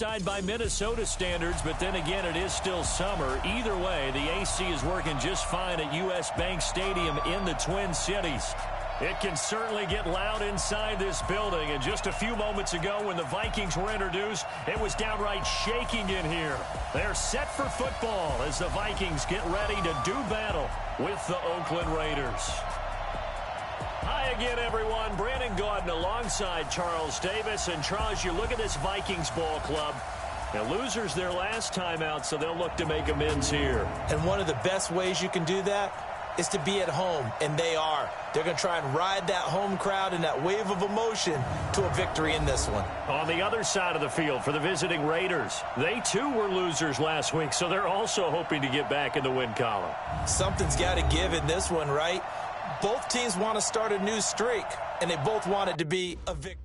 By Minnesota standards, but then again, it is still summer. Either way, the AC is working just fine at U.S. Bank Stadium in the Twin Cities. It can certainly get loud inside this building, and just a few moments ago when the Vikings were introduced, it was downright shaking in here. They're set for football as the Vikings get ready to do battle with the Oakland Raiders. Hi again, everyone. Brandon Gaudin alongside Charles Davis. And Charles, you look at this Vikings ball club. Now, losers their last time out, so they'll look to make amends here. And one of the best ways you can do that is to be at home, and they are. They're going to try and ride that home crowd and that wave of emotion to a victory in this one. On the other side of the field for the visiting Raiders, they too were losers last week, so they're also hoping to get back in the win column. Something's got to give in this one, right? Both teams want to start a new streak, and they both want it to be a victory.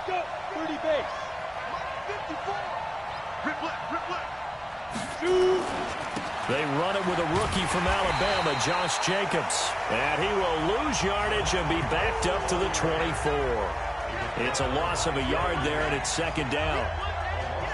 Go, 30 base. 54. Rip left. Shoot. They run it with a rookie from Alabama, Josh Jacobs. And he will lose yardage and be backed up to the 24. It's a loss of a yard there, and it's second down.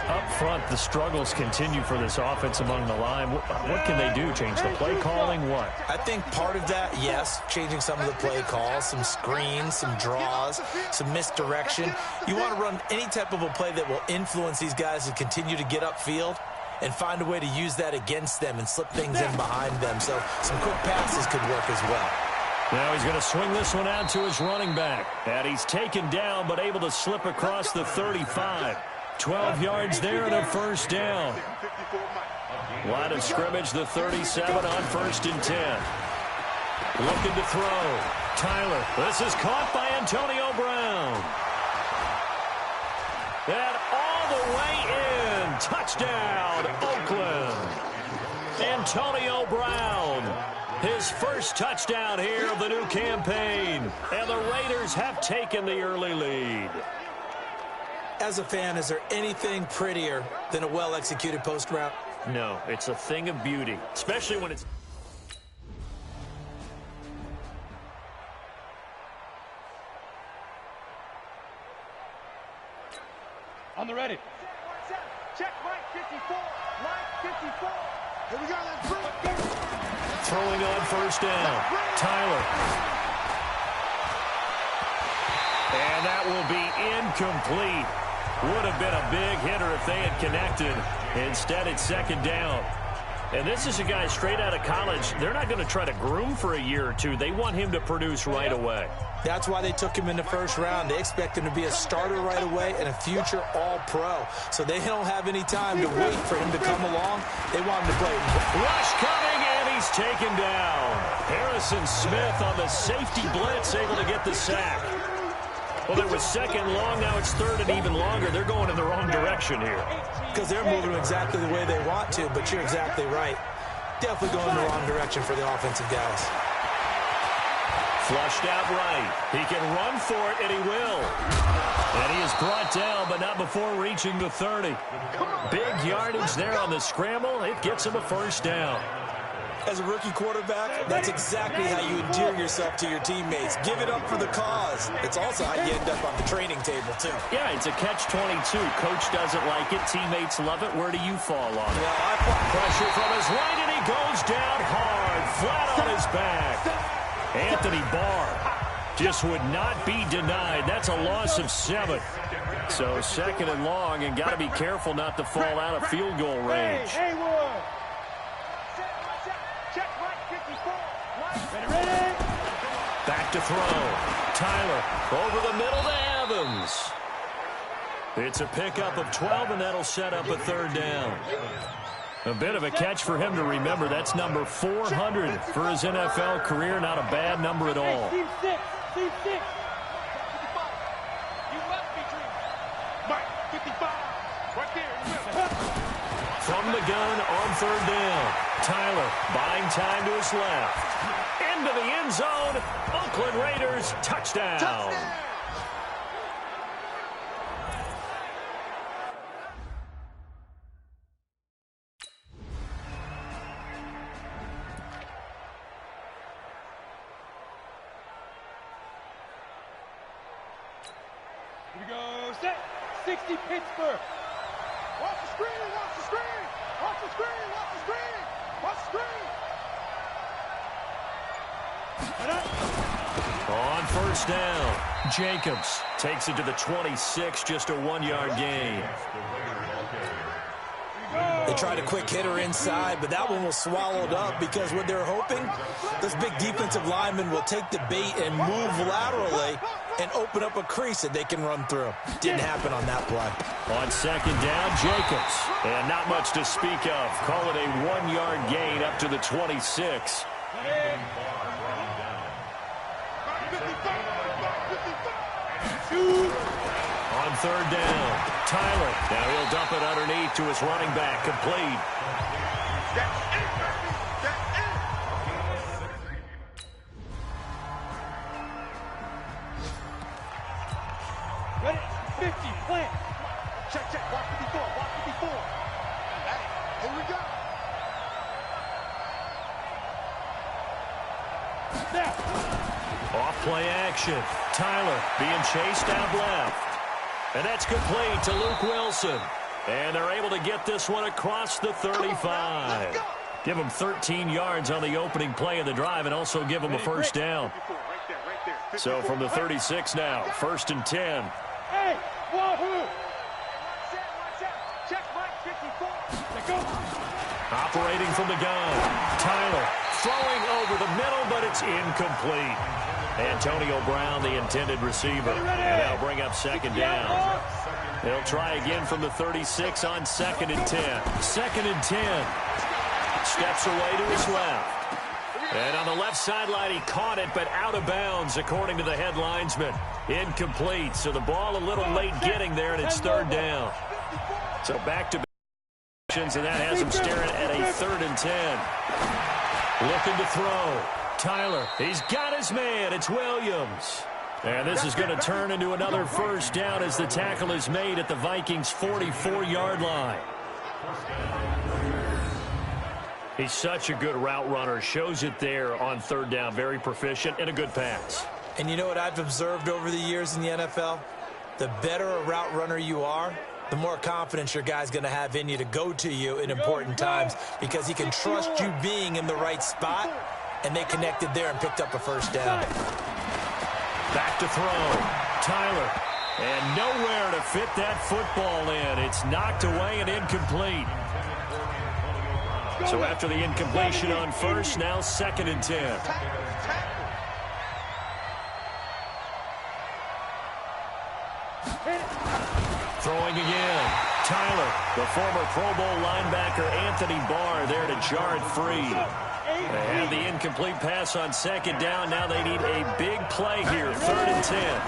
Up front, the struggles continue for this offense among the line. What can they do? Change the play calling? What? I think part of that, yes, changing some of the play calls, some screens, some draws, some misdirection. You want to run any type of a play that will influence these guys to continue to get upfield and find a way to use that against them and slip things in behind them. So some quick passes could work as well. Now he's going to swing this one out to his running back. And he's taken down but able to slip across the 35. 12 yards there and a first down. Line of scrimmage, the 37 on 1st and 10. Looking to throw. Tyler. This is caught by Antonio Brown. And all the way in. Touchdown, Oakland. Antonio Brown. His first touchdown here of the new campaign. And the Raiders have taken the early lead. As a fan, is there anything prettier than a well-executed post route? No, it's a thing of beauty, especially when it's... On the ready. Check right 54. Right 54. Here we go. Let's throw it. Throwing on first down. Tyler. And that will be incomplete. Would have been a big hitter if they had connected. Instead, it's second down. And this is a guy straight out of college. They're not going to try to groom for a year or two. They want him to produce right away. That's why they took him in the first round. They expect him to be a starter right away and a future all-pro. So they don't have any time to wait for him to come along. They want him to play. Rush coming, and he's taken down. Harrison Smith on the safety blitz, able to get the sack. Well, there was second long. Now it's third and even longer. They're going in the wrong direction here. Because they're moving exactly the way they want to, but you're exactly right. Definitely going in the wrong direction for the offensive guys. Flushed out right. He can run for it, and he will. And he is brought down, but not before reaching the 30. Big yardage there on the scramble. It gets him a first down. As a rookie quarterback, that's exactly how you endear yourself to your teammates. Give it up for the cause. It's also how you end up on the training table, too. Yeah, it's a catch-22. Coach doesn't like it. Teammates love it. Where do you fall on it? Well, I apply Pressure from his right, and he goes down hard, flat on his back. Anthony Barr just would not be denied. That's a loss of 7. So second and long, and got to be careful not to fall out of field goal range. Back to throw. Tyler over the middle to Evans. It's a pickup of 12, and that'll set up a third down. A bit of a catch for him to remember. That's number 400 for his NFL career. Not a bad number at all. Team 6. Team 6. You must be dreaming. Mike, 55. Right there. From the gun on third down. Tyler buying time to his left. Into the end zone. Oakland Raiders touchdown. Here we go. Set. 60 Pittsburgh. Watch the screen. Watch the screen. Watch the screen. Watch the screen. Watch the screen. On first down, Jacobs takes it to the 26, just a 1-yard gain. They tried a quick hitter inside, but that one was swallowed up because what they're hoping, this big defensive lineman will take the bait and move laterally and open up a crease that they can run through. Didn't happen on that play. On second down, Jacobs. And not much to speak of. Call it a 1-yard gain up to the 26. On third down, Tyler. Now he'll dump it underneath to his running back. Complete. Ready? 50. Plant. Check, check. Watch 54. Watch 54. Hey, here we go. Now. Off play action. Tyler being chased out left. And that's complete to Luke Wilson. And they're able to get this one across the 35. Give them 13 yards on the opening play of the drive and also give them a first down. So from the 36 now, 1st and 10. Hey, wahoo! Check Mike 54. Let go. Operating from the gun. Tyler throwing over the middle, but it's incomplete. Antonio Brown, the intended receiver. And that'll bring up second down. They'll try again from the 36 on 2nd and 10. 2nd and 10. Steps away to his left. And on the left sideline, he caught it, but out of bounds, according to the head linesman. Incomplete. So the ball a little late getting there, and it's third down. So back to and that has him staring at a 3rd and 10. Looking to throw. Tyler, he's got his man. It's Williams. And this is going to turn into another first down as the tackle is made at the Vikings' 44-yard line. He's such a good route runner. Shows it there on third down. Very proficient and a good pass. And you know what I've observed over the years in the NFL? The better a route runner you are, the more confidence your guy's going to have in you to go to you in important times because he can trust you being in the right spot, and they connected there and picked up a first down. Back to throw. Tyler. And nowhere to fit that football in. It's knocked away and incomplete. So after the incompletion on first, now 2nd and 10. Throwing again. Tyler, the former Pro Bowl linebacker Anthony Barr there to jar it free. They have the incomplete pass on second down. Now they need a big play here. 3rd and 10.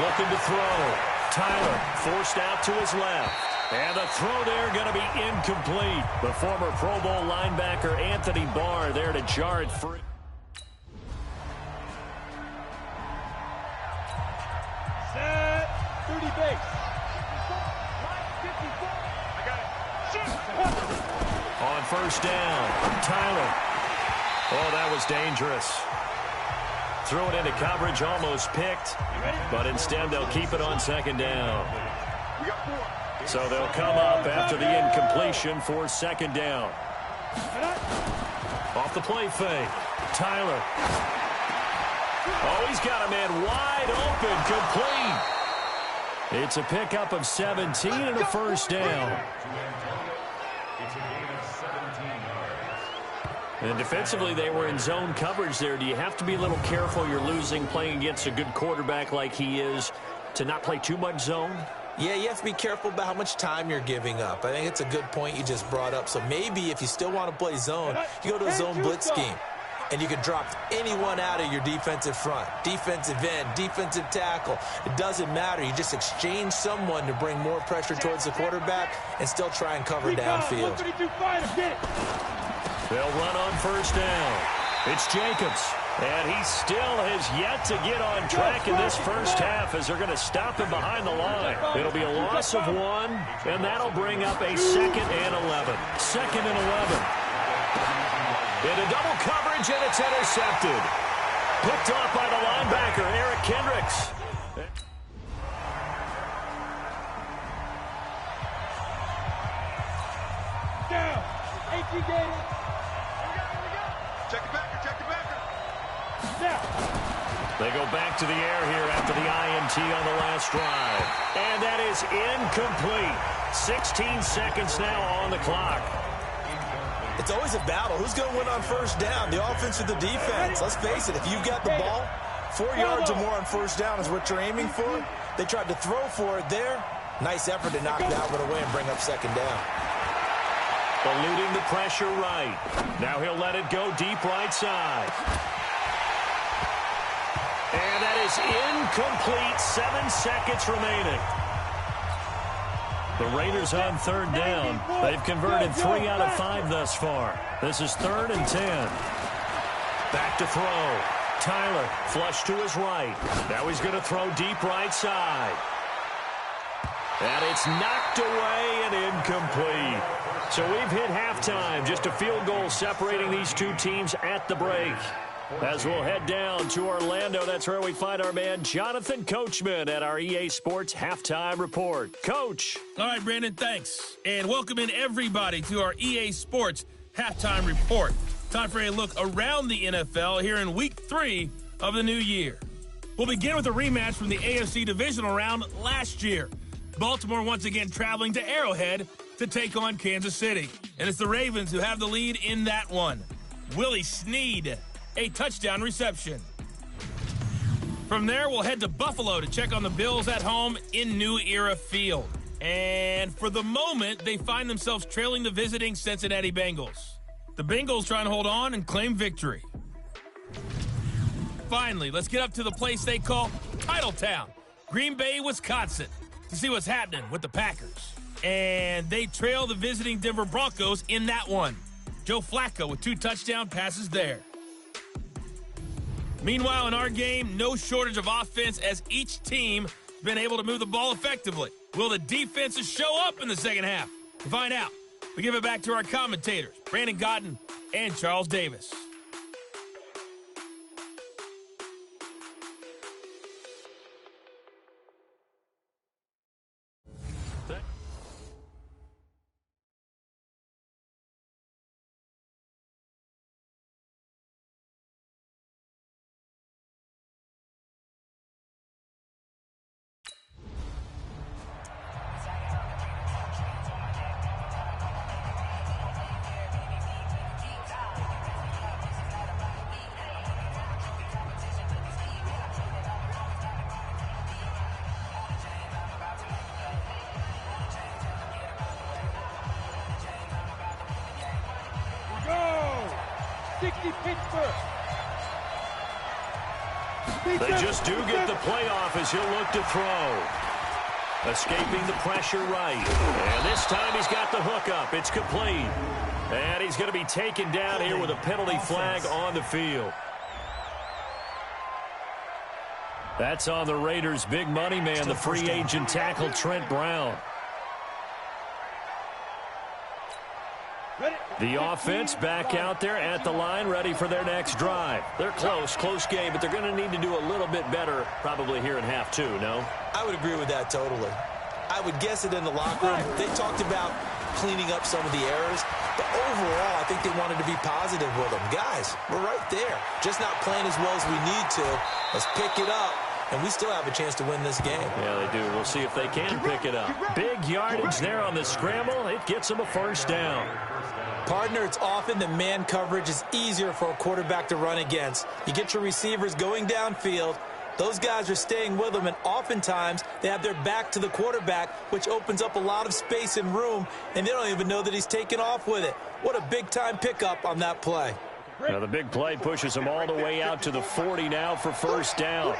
Looking to throw. Tyler forced out to his left. And the throw there going to be incomplete. The former Pro Bowl linebacker Anthony Barr there to jar it free. Set. 30 base. On 1st first down. Tyler. Oh, that was dangerous. Threw it into coverage, almost picked. But instead, they'll keep it on second down. So they'll come up after the incompletion for second down. Off the play fake. Tyler. Oh, he's got a man wide open, complete. It's a pickup of 17 and a first down. And defensively, they were in zone coverage there. Do you have to be a little careful? You're losing playing against a good quarterback like he is to not play too much zone? Yeah, you have to be careful about how much time you're giving up. I think it's a good point you just brought up. So maybe if you still want to play zone, you go to a zone blitz scheme. And you can drop anyone out of your defensive front, defensive end, defensive tackle. It doesn't matter. You just exchange someone to bring more pressure towards the quarterback and still try and cover downfield. They'll run on first down. It's Jacobs. And he still has yet to get on track in this first half as they're going to stop him behind the line. It'll be a loss of 1, and that'll bring up a 2nd and 11. 2nd and 11. Into double coverage, and it's intercepted. Picked off by the linebacker, Eric Kendricks. Down. 18 gator. Check the backer, check the backer. Now. They go back to the air here after the INT on the last drive. And that is incomplete. 16 seconds now on the clock. It's always a battle. Who's going to win on first down, the offense or the defense? Let's face it, if you've got the ball, 4 yards or more on first down is what you're aiming for. They tried to throw for it there. Nice effort to knock that one away and bring up second down. Eluding the pressure right. Now he'll let it go deep right side. And that is incomplete. 7 seconds remaining. The Raiders on third down. They've converted 3 out of 5 thus far. This is 3rd and 10. Back to throw. Tyler, flush to his right. Now he's going to throw deep right side. And it's knocked away and incomplete. So we've hit halftime. Just a field goal separating these two teams at the break. As we'll head down to Orlando, that's where we find our man Jonathan Coachman at our EA Sports Halftime Report. Coach. All right, Brandon, thanks. And welcome in everybody to our EA Sports Halftime Report. Time for a look around the NFL here in Week 3 of the new year. We'll begin with a rematch from the AFC Divisional Round last year. Baltimore once again traveling to Arrowhead to take on Kansas City. And it's the Ravens who have the lead in that one. Willie Snead, a touchdown reception. From there, we'll head to Buffalo to check on the Bills at home in New Era Field. And for the moment, they find themselves trailing the visiting Cincinnati Bengals. The Bengals trying to hold on and claim victory. Finally, let's get up to the place they call Titletown, Green Bay, Wisconsin, to see what's happening with the Packers. And they trail the visiting Denver Broncos in that one. Joe Flacco with 2 touchdown passes there. Meanwhile, in our game, no shortage of offense as each team has been able to move the ball effectively. Will the defenses show up in the second half? To find out, we give it back to our commentators, Brandon Gotten and Charles Davis. They just do get the playoff as he'll look to throw. Escaping the pressure right. And this time he's got the hookup. It's complete. And he's going to be taken down here with a penalty flag on the field. That's on the Raiders' big money man, the free agent tackle, Trent Brown. Ready? The offense back out there at the line, ready for their next drive. They're close game, but they're going to need to do a little bit better probably here in half two, no? I would agree with that totally. I would guess it in the locker room. They talked about cleaning up some of the errors, but overall, I think they wanted to be positive with them. Guys, we're right there. Just not playing as well as we need to. Let's pick it up, and we still have a chance to win this game. Yeah, they do. We'll see if they can pick it up. Big yardage there on the scramble. It gets them a first down. Partner, it's often that man coverage is easier for a quarterback to run against. You get your receivers going downfield. Those guys are staying with them, and oftentimes they have their back to the quarterback, which opens up a lot of space and room, and they don't even know that he's taken off with it. What a big-time pickup on that play. Now the big play pushes them all the way out to the 40 now for first down.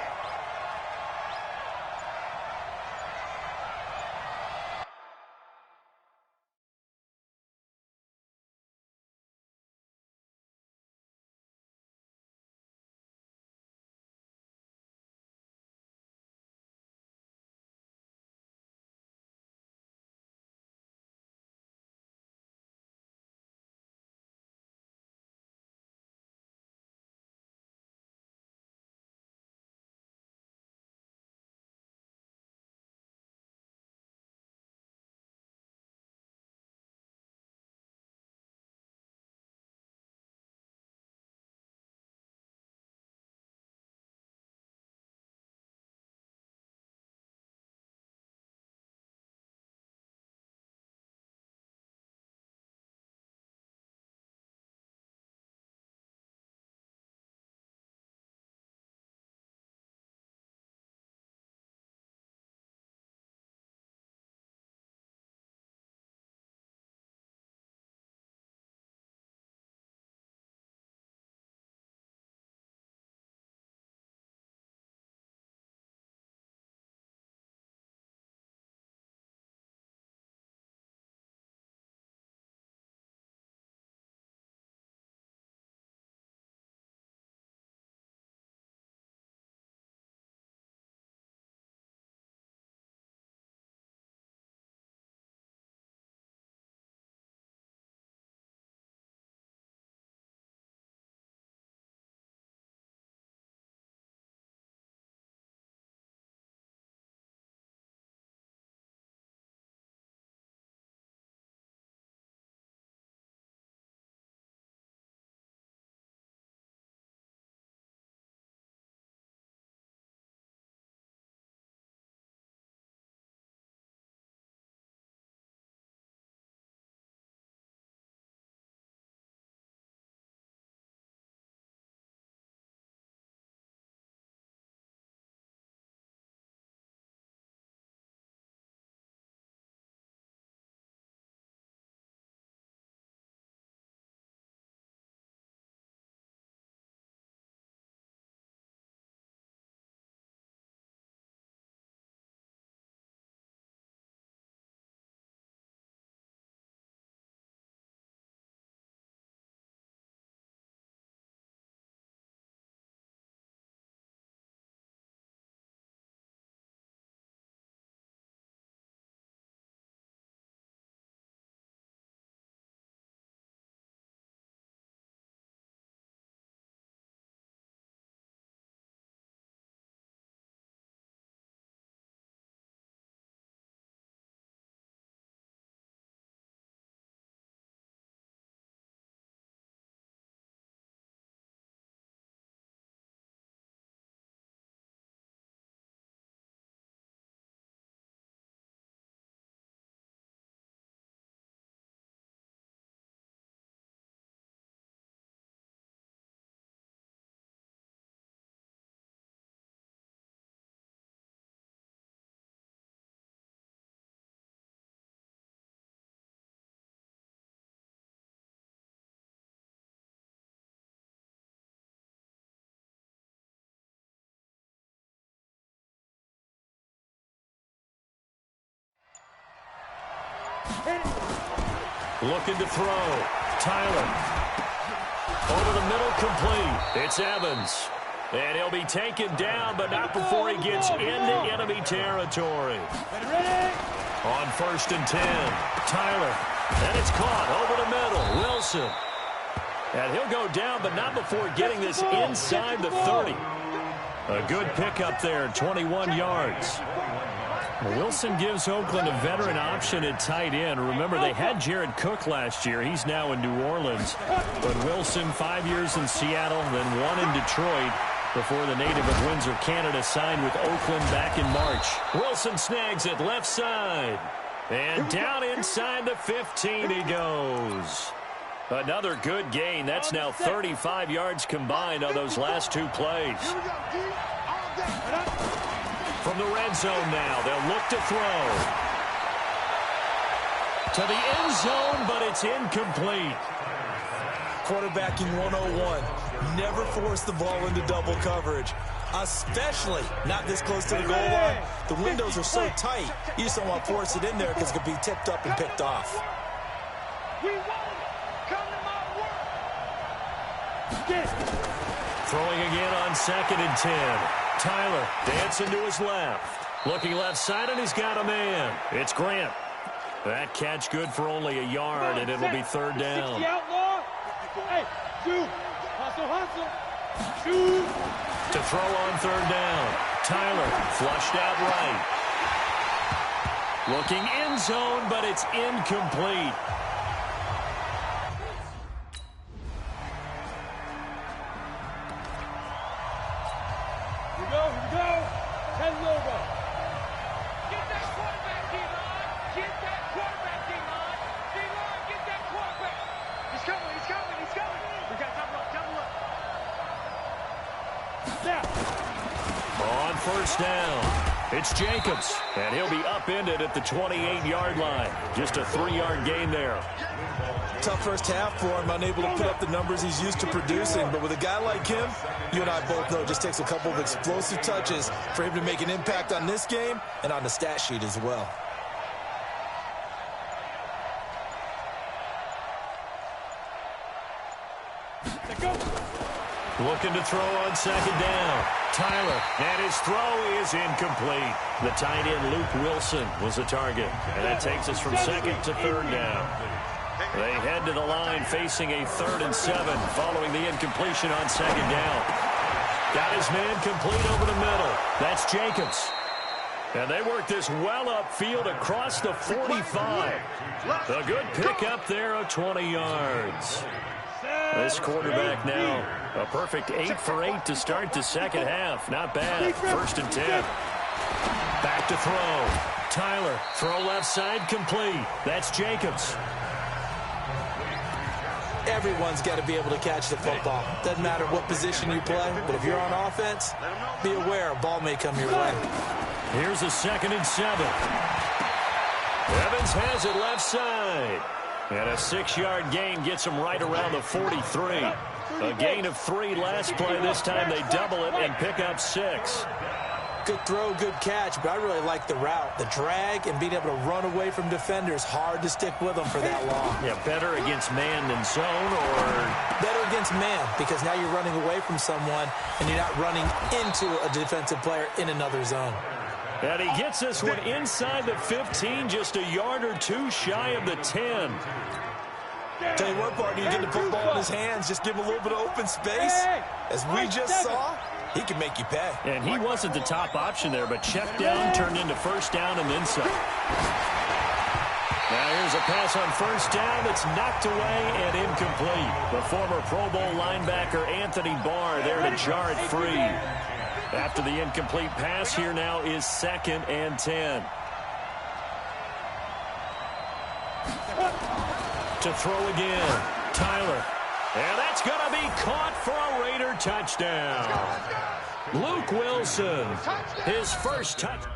Looking to throw. Tyler. Over the middle, complete. It's Evans. And he'll be taken down, but not before he gets into enemy territory. On 1st and 10, Tyler. And it's caught over the middle. Wilson. And he'll go down, but not before getting this inside the 30. A good pickup there, 21 yards. Wilson gives Oakland a veteran option at tight end. Remember, they had Jared Cook last year. He's now in New Orleans. But Wilson, 5 years in Seattle, then 1 in Detroit before the native of Windsor, Canada, signed with Oakland back in March. Wilson snags it left side. And down inside the 15 he goes. Another good gain. That's now 35 yards combined on those last 2 plays. From the red zone now, they'll look to throw. To the end zone, but it's incomplete. Quarterbacking 101. Never force the ball into double coverage, especially not this close to the goal line. The windows are so tight, you just don't want to force it in there because it could be tipped up and picked off. Throwing again on 2nd and 10. Tyler dancing to his left. Looking left side, and he's got a man. It's Grant. That catch good for only a yard, and it'll be 3rd down. To throw on 3rd down. Tyler flushed out right. Looking end zone, but it's incomplete. On 1st down, it's Jacobs, and he'll be upended at the 28-yard line. Just a 3-yard gain there. Tough first half for him, unable to put up the numbers he's used to producing. But with a guy like him, you and I both know it just takes a couple of explosive touches for him to make an impact on this game and on the stat sheet as well. Looking to throw on 2nd down. Tyler, and his throw is incomplete. The tight end, Luke Wilson, was the target. And that takes us from 2nd to 3rd down. They head to the line facing a 3rd and 7 following the incompletion on 2nd down. Got his man complete over the middle. That's Jacobs. And they work this well upfield across the 45. A good pickup there of 20 yards. This quarterback now, a perfect 8 for 8 to start the 2nd half. Not bad. 1st and 10. Back to throw. Tyler, throw left side complete. That's Jacobs. Everyone's got to be able to catch the football. Doesn't matter what position you play, but if you're on offense, be aware a ball may come your way. Here's a 2nd and 7. Evans has it left side. And a 6-yard gain gets him right around the 43. A gain of 3 last play. This time they double it and pick up 6. Good throw, good catch, but I really like the route. The drag and being able to run away from defenders, hard to stick with them for that long. Yeah, better against man than zone, or? Better against man, because now you're running away from someone and you're not running into a defensive player in another zone. And he gets this one inside the 15, just a yard or 2 shy of the 10. Tell you what, partner, you get the football in his hands, just give him a little bit of open space. As we just saw, he can make you pay. And he wasn't the top option there, but check down turned into 1st down and then some. Now here's a pass on 1st down that's knocked away and incomplete. The former Pro Bowl linebacker Anthony Barr there to jar it free. After the incomplete pass, here now is 2nd and 10. To throw again, Tyler. And that's going to be caught for a Raider touchdown. Luke Wilson, his first touchdown.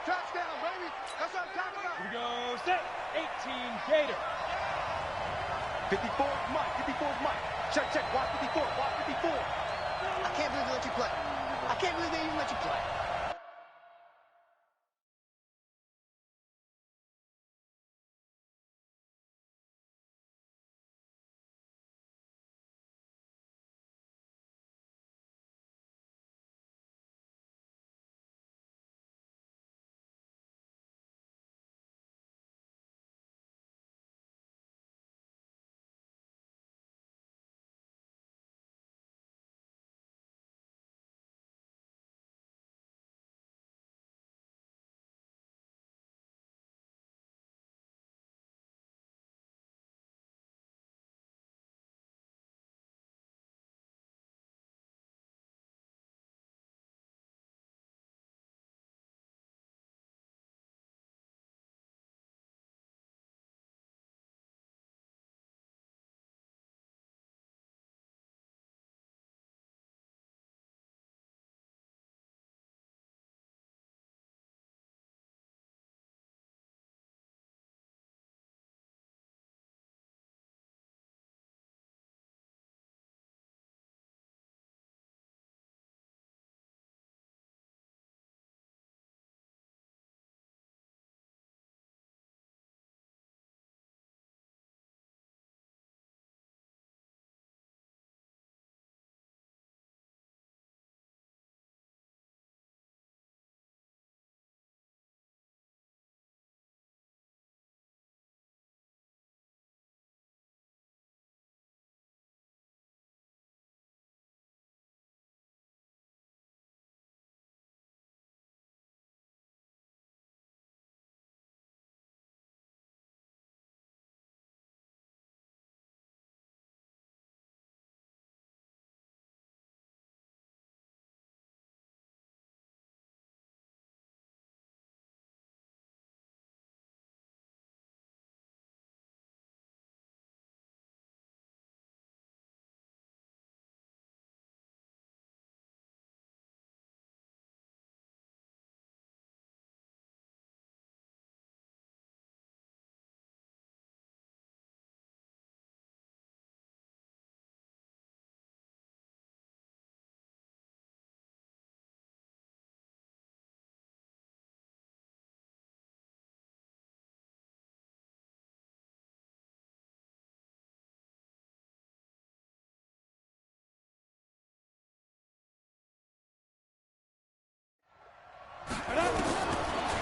Touchdown, baby. That's what I'm talking about. Here we go. Set. 18 Gator. 54 is Mike. 54 is Mike. Check. Watch 54. Watch 54. I can't believe they let you play. I can't believe they even let you play.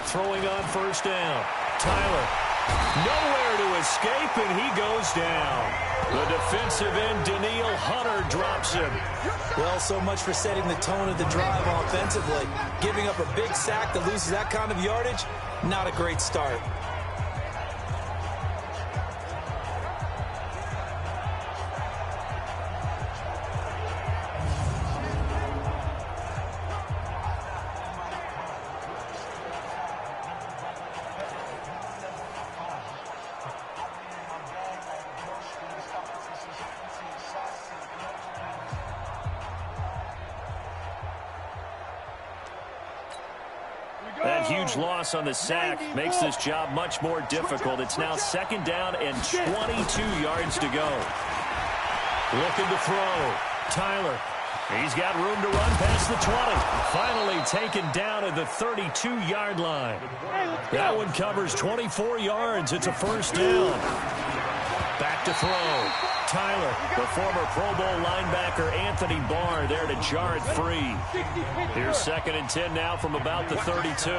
throwing on first down. Tyler, nowhere to escape, and he goes down. The defensive end, Daniil Hunter, drops him. Well, so much for setting the tone of the drive offensively. Giving up a big sack that loses that kind of yardage, not a great start. That huge loss on the sack makes this job much more difficult. It's now second down and 22 yards to go. Looking to throw. Tyler. He's got room to run past the 20. Finally taken down at the 32-yard line. That one covers 24 yards. It's a first down. Back to throw. Tyler, the former Pro Bowl linebacker Anthony Barr there to jar it free. Here's second and 10 now from about the 32.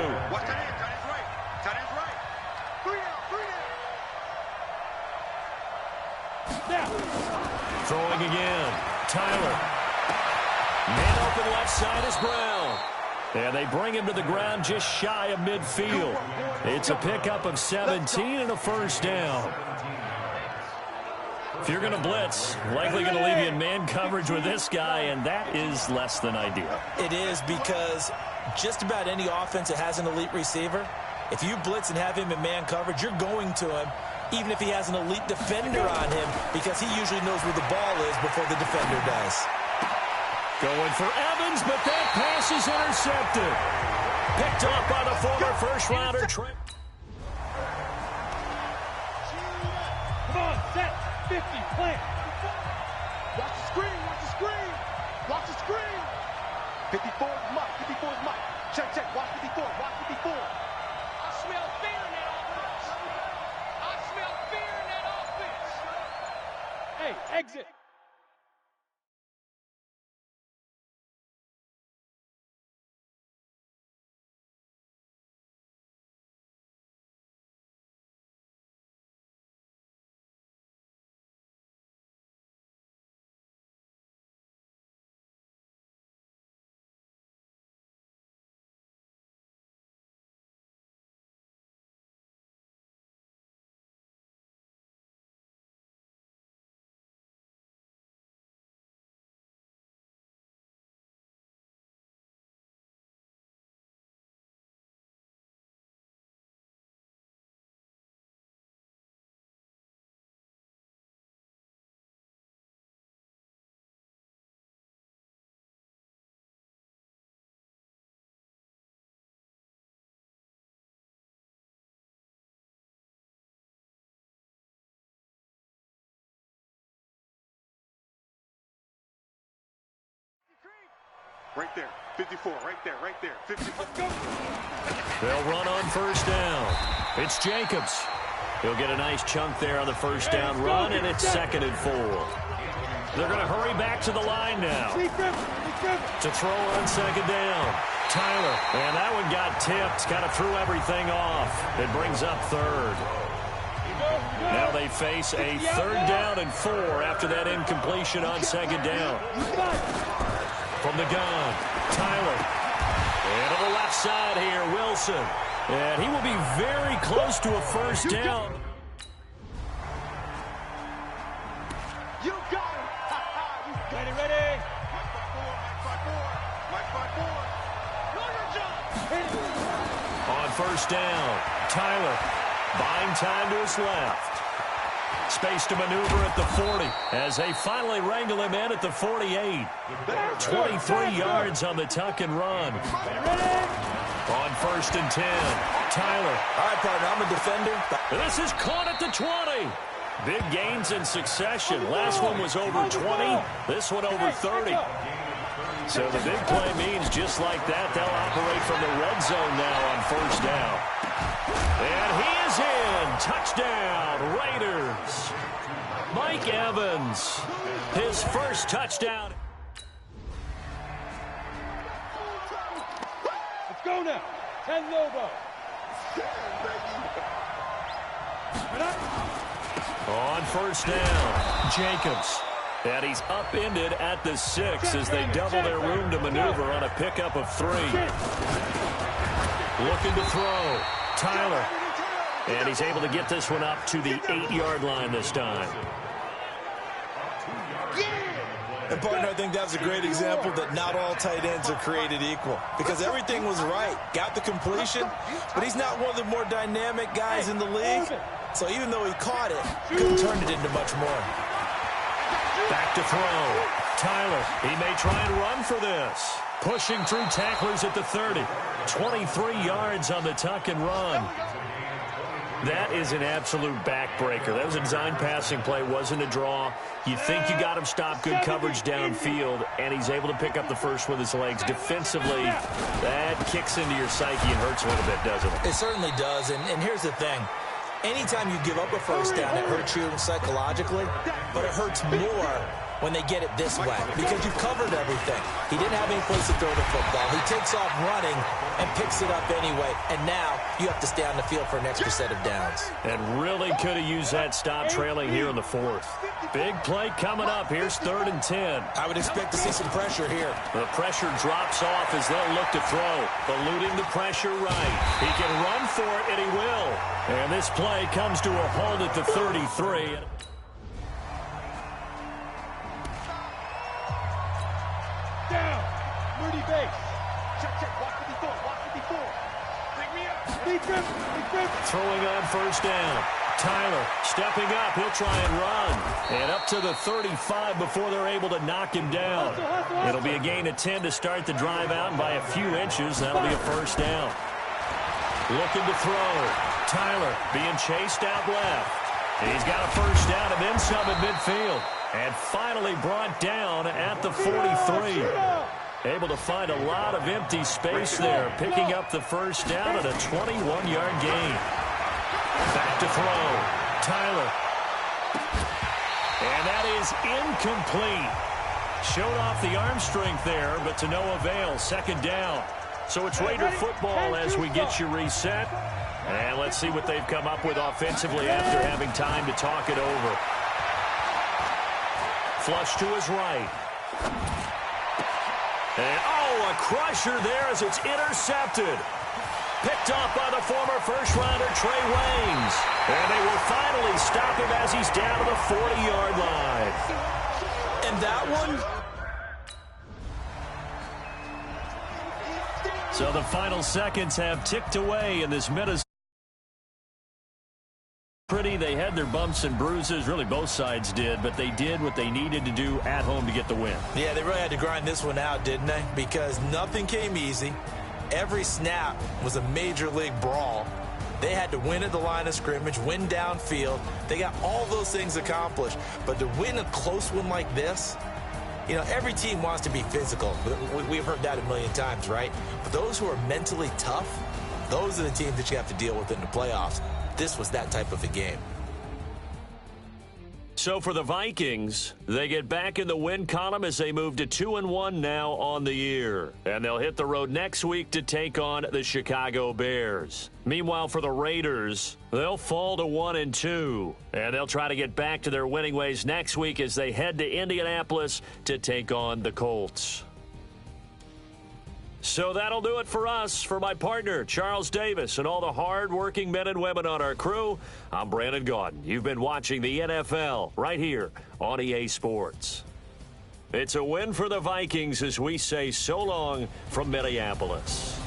Throwing again. Tyler. Man open left side is Brown. And they bring him to the ground just shy of midfield. It's a pickup of 17 and a first down. If you're going to blitz, likely going to leave you in man coverage with this guy, and that is less than ideal. It is, because just about any offense that has an elite receiver, if you blitz and have him in man coverage, you're going to him, even if he has an elite defender on him, because he usually knows where the ball is before the defender does. Going for Evans, but that pass is intercepted. Picked off by the former first-rounder. Come on, set. 50, plant. Watch the screen, watch the screen. Watch the screen. 54 is Mike, 54 is Mike. Check, check, watch 54, watch 54. I smell fear in that offense. I smell fear in that offense. Hey, exit. Right there, 54, right there, right there, 54. Go. They'll run on first down. It's Jacobs. He'll get a nice chunk there on the first down run, and it's second and 4. They're going to hurry back to the line now. To throw on second down. Tyler, and that one got tipped. Kind of threw everything off. It brings up third. Now they face a third down and 4 after that incompletion on second down. From the gun, Tyler. And to the left side here, Wilson. And he will be very close to a first down. You got him. Ready, ready. Mike 5-4. On first down, Tyler buying time to his left. Space to maneuver at the 40 as they finally wrangle him in at the 48. 23 yards on the tuck and run. On first and 10, Tyler. All right, partner, I'm a defender. This is caught at the 20. Big gains in succession. Last one was over 20. This one over 30. So the big play means just like that, they'll operate from the red zone now on first down. And he is in. Touchdown, Raiders. Mike Evans, his first touchdown. Let's go now. 10 Lobo. On first down, Jacobs. And he's upended at the 6 as they double their room to maneuver on a pickup of 3. Looking to throw. Tyler. And he's able to get this one up to the 8-yard line this time. And, partner, I think that's a great example that not all tight ends are created equal. Because everything was right. Got the completion, but he's not one of the more dynamic guys in the league. So even though he caught it, couldn't turn it into much more. Back to throw. Tyler, he may try and run for this. Pushing through tacklers at the 30. 23 yards on the tuck and run. That is an absolute backbreaker. That was a design passing play, wasn't a draw. You think you got him stopped, good coverage downfield, and he's able to pick up the first with his legs. Defensively, that kicks into your psyche and hurts a little bit, doesn't it? It certainly does, and here's the thing. Anytime you give up a first down, it hurts you psychologically, but it hurts more when they get it this way because you've covered everything. He didn't have any place to throw the football. He takes off running and picks it up anyway, and now you have to stay on the field for an extra set of downs. And really could have used that stop trailing here in the 4th. Big play coming up. Here's 3rd and 10. I would expect to see some pressure here. The pressure drops off as they'll look to throw. Eluding the pressure right. He can run for it, and he will. And this play comes to a halt at the 33. Down. Moody base. Check. Watch 54. Watch 54. Bring me up. Defense. Throwing on first down. Tyler stepping up. He'll try and run. And up to the 35 before they're able to knock him down. It'll be a gain of 10 to start the drive out, and by a few inches, that'll be a first down. Looking to throw. Tyler being chased out left. He's got a first down and then some at midfield. And finally brought down at the 43. Able to find a lot of empty space there, picking up the first down at a 21-yard gain. Back to throw. Tyler. And that is incomplete. Showed off the arm strength there, but to no avail. Second down. So it's Raider football as we get you reset. And let's see what they've come up with offensively after having time to talk it over. Flush to his right. And, a crusher there as it's intercepted. Picked off by the former first-rounder Trey Waynes. And they will finally stop him as he's down to the 40-yard line. And that one... So the final seconds have ticked away in this Minnesota. They had their bumps and bruises, really both sides did, but they did what they needed to do at home to get the win. Yeah, they really had to grind this one out, didn't they? Because nothing came easy. Every snap was a major league brawl. They had to win at the line of scrimmage, win downfield. They got all those things accomplished. But to win a close one like this, you know, every team wants to be physical. We've heard that a million times, right? But those who are mentally tough, those are the teams that you have to deal with in the playoffs. This was that type of a game. So for the Vikings, they get back in the win column as they move to 2-1 now on the year. And they'll hit the road next week to take on the Chicago Bears. Meanwhile, for the Raiders, they'll fall to 1-2. And they'll try to get back to their winning ways next week as they head to Indianapolis to take on the Colts. So that'll do it for us. For my partner, Charles Davis, and all the hard-working men and women on our crew, I'm Brandon Gaudin. You've been watching the NFL right here on EA Sports. It's a win for the Vikings as we say so long from Minneapolis.